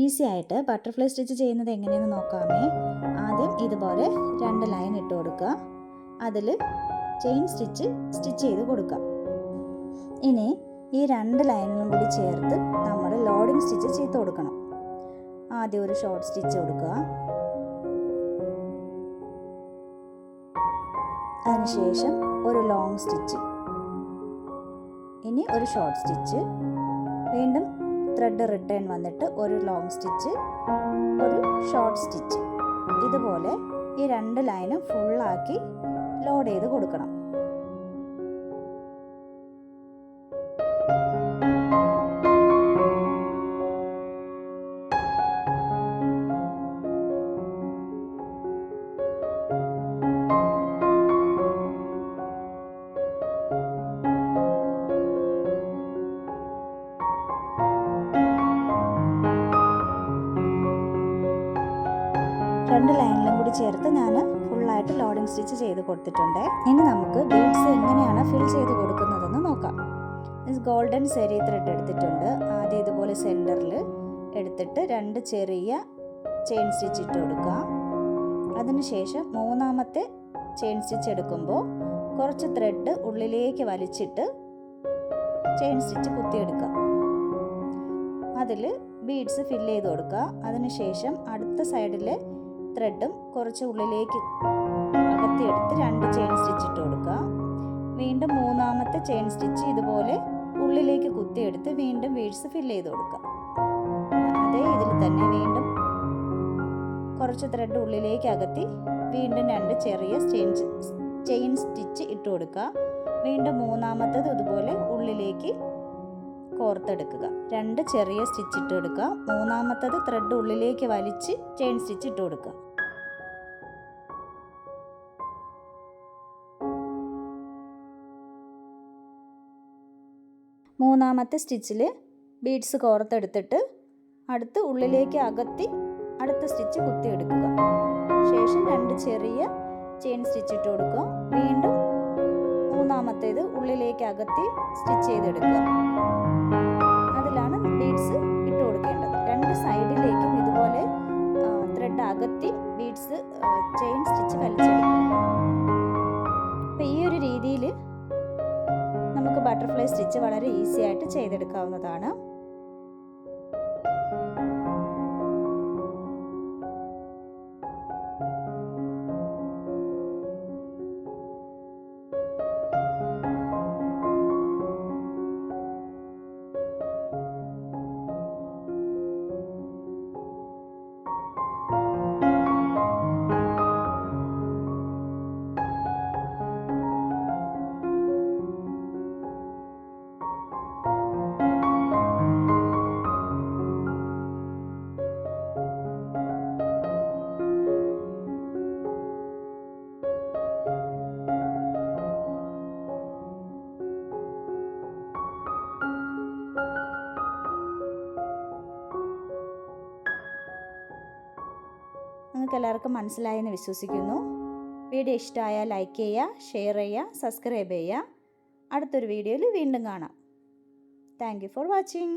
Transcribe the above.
Easy ആയിട്ട് butterfly stitch ചെയ്യുന്നത് എങ്ങനെയെന്ന് നോക്കാമേ. ആദ്യം ഇതുപോലെ 2 ലൈൻ ഇട്ട് കൊടുക്കുക. അതിൽ ചെയിൻ സ്റ്റിച്ച് ചെയ്ത് കൊടുക്കുക. ഇനി ഈ 2 ലൈനുകളും കൂടി ചേർത്ത് നമ്മൾ ലോഡിംഗ് സ്റ്റിച്ച് ചെയ്ത് കൊടുക്കണം. ആദ്യം ഒരു ഷോർട്ട് സ്റ്റിച്ച് കൊടുക്കുക. അതിനുശേഷം ഒരു ലോങ് സ്റ്റിച്ച്, ഇനി ഒരു ഷോർട്ട് സ്റ്റിച്ച്, വീണ്ടും ത്രെഡ് റിട്ടേൺ വന്നിട്ട് ഒരു ലോങ് സ്റ്റിച്ച്, ഒരു ഷോർട്ട് സ്റ്റിച്ച്. ഇതുപോലെ ഈ 2 ലൈനും ഫുള്ളാക്കി ലോഡ് ചെയ്ത് കൊടുക്കണം. രണ്ട് ലൈനിലും കൂടി ചേർത്ത് ഞാൻ ഫുള്ളായിട്ട് ലോഡിംഗ് സ്റ്റിച്ച് ചെയ്ത് കൊടുത്തിട്ടുണ്ട്. ഇനി നമുക്ക് ബീഡ്സ് എങ്ങനെയാണ് ഫിൽ ചെയ്ത് കൊടുക്കുന്നതെന്ന് നോക്കാം. ഗോൾഡൻ സെരി ത്രെഡ് എടുത്തിട്ടുണ്ട്. ആദ്യം ഇതുപോലെ സെൻറ്ററിൽ എടുത്തിട്ട് 2 ചെറിയ ചെയിൻ സ്റ്റിച്ച് ഇട്ട് കൊടുക്കുക. അതിനുശേഷം മൂന്നാമത്തെ ചെയിൻ സ്റ്റിച്ച് എടുക്കുമ്പോൾ കുറച്ച് ത്രെഡ് ഉള്ളിലേക്ക് വലിച്ചിട്ട് ചെയിൻ സ്റ്റിച്ച് കുത്തിയെടുക്കുക. അതിൽ ബീഡ്സ് ഫിൽ ചെയ്ത് കൊടുക്കുക. അതിനുശേഷം അടുത്ത സൈഡിലെ ത്രെഡും കുറച്ച് ഉള്ളിലേക്ക് അകത്തിയെടുത്ത് 2 ചെയിൻ സ്റ്റിച്ച് ഇട്ട് കൊടുക്കുക. വീണ്ടും മൂന്നാമത്തെ ചെയിൻ സ്റ്റിച്ച് ഇതുപോലെ ഉള്ളിലേക്ക് കുത്തിയെടുത്ത് വീണ്ടും ബീഡ്സ് ഫിൽ ചെയ്ത് കൊടുക്കുക. അതേ ഇതിൽ തന്നെ വീണ്ടും കുറച്ച് ത്രെഡ് ഉള്ളിലേക്ക് അകത്തി വീണ്ടും 2 ചെറിയ ചെയിൻ സ്റ്റിച്ച് ഇട്ട് കൊടുക്കുക. വീണ്ടും മൂന്നാമത്തത് ഇതുപോലെ ഉള്ളിലേക്ക് കോർത്തെടുക്കുക. 2 ചെറിയ സ്റ്റിച്ച് ഇട്ട് കൊടുക്കുക. മൂന്നാമത്തത് ത്രെഡ് ഉള്ളിലേക്ക് വലിച്ച് ചെയിൻ സ്റ്റിച്ച് ഇട്ട് കൊടുക്കുക. മൂന്നാമത്തെ സ്റ്റിച്ചിൽ ബീഡ്സ് കോർത്തെടുത്തിട്ട് അടുത്ത് ഉള്ളിലേക്ക് അകത്തി അടുത്ത സ്റ്റിച്ച് കുത്തിയെടുക്കുക. ശേഷം 2 ചെറിയ ചെയിൻ സ്റ്റിച്ച് ഇട്ട് കൊടുക്കുക. വീണ്ടും മൂന്നാമത്തേത് ഉള്ളിലേക്ക് അകത്തി സ്റ്റിച്ച് ചെയ്തെടുക്കുക. അതിലാണ് ബീഡ്സ് ഇട്ട് കൊടുക്കേണ്ടത്. 2 സൈഡിലേക്കും ഇതുപോലെ ത്രെഡ് അകത്തി ബീഡ്സ് ചെയിൻ സ്റ്റിച്ച് വലിച്ചെടുക്കുക. അപ്പോൾ ഈ ഒരു രീതിയിൽ നമുക്ക് ബട്ടർഫ്ലൈ സ്റ്റിച്ച് വളരെ ഈസി ആയിട്ട് ചെയ്തെടുക്കാവുന്നതാണ്. നിങ്ങൾക്ക് എല്ലാവർക്കും മനസ്സിലായെന്ന് വിശ്വസിക്കുന്നു. വീഡിയോ ഇഷ്ടമായാൽ ലൈക്ക് ചെയ്യുക, ഷെയർ ചെയ്യുക, സബ്സ്ക്രൈബ് ചെയ്യുക. അടുത്തൊരു വീഡിയോയിൽ വീണ്ടും കാണാം. Thank you for watching.